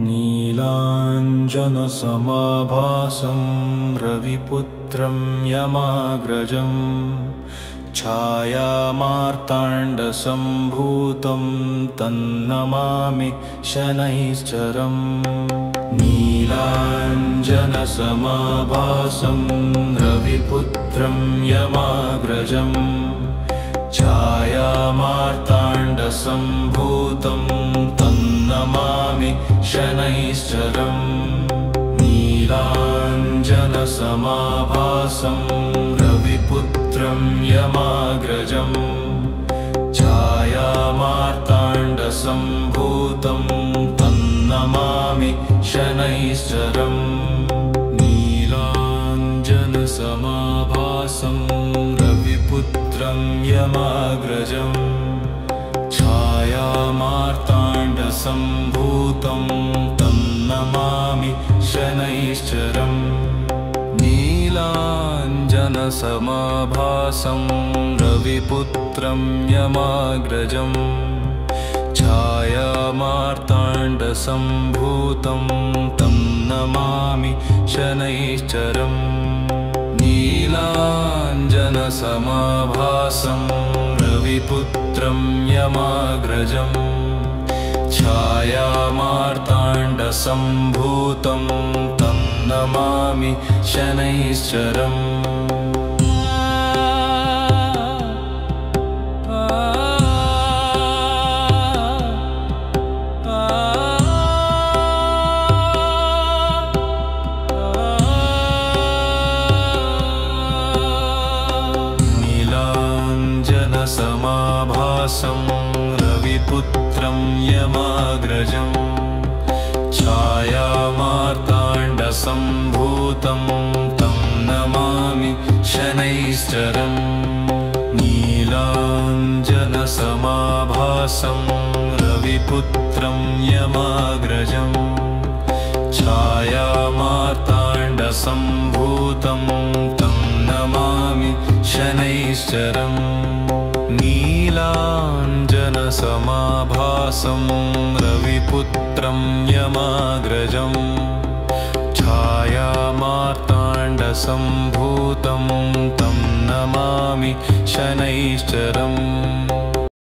नीलाञ्जनसमाभासं रविपुत्रं यमाग्रजं छायामार्ताण्डसम्भूतं तन्नमामि शनैश्चरम् नीलाञ्जनसमाभासं रविपुत्रं यमाग्रजं छायामार्ताण्डसम्भूतं तन्नमामि शनैश्चरम् नीलाञ्जनसमाभासं रविपुत्रं यमाग्रजं छायामार्ताण्डसम्भूतं तन्नमामि शनैश्चरम् नीलाञ्जनसमाभासं रविपुत्रं यमाग्रजं छायामार्ताण्डसम्भूतं तन्नमामि शनैश्चरम् नीलाञ्जनसमाभासं रविपुत्रं यमाग्रजं छायामार्ताण्डसम्भूतं तन्नमामि शनैश्चरम् नीलाञ्जनसमाभासं रविपुत्रं यमाग्रजं छायामार्ताण्डसम्भूतं तन्नमामि शनैश्चरम् नीलाञ्जनसमाभासं रविपुत्रं यमाग्रजं छायामार्ताण्डसम्भूतं तन्नमामि शनैश्चरम् नीलाञ्जनसमाभासं रविपुत्रं यमाग्रजं छायामार्ताण्डसम्भूतं तन्नमामि शनैश्चरम् नीलाञ्जनसमाभासं रविपुत्रं यमाग्रजं छायामार्ताण्डसम्भूतं तन्नमामि शनैश्चरम्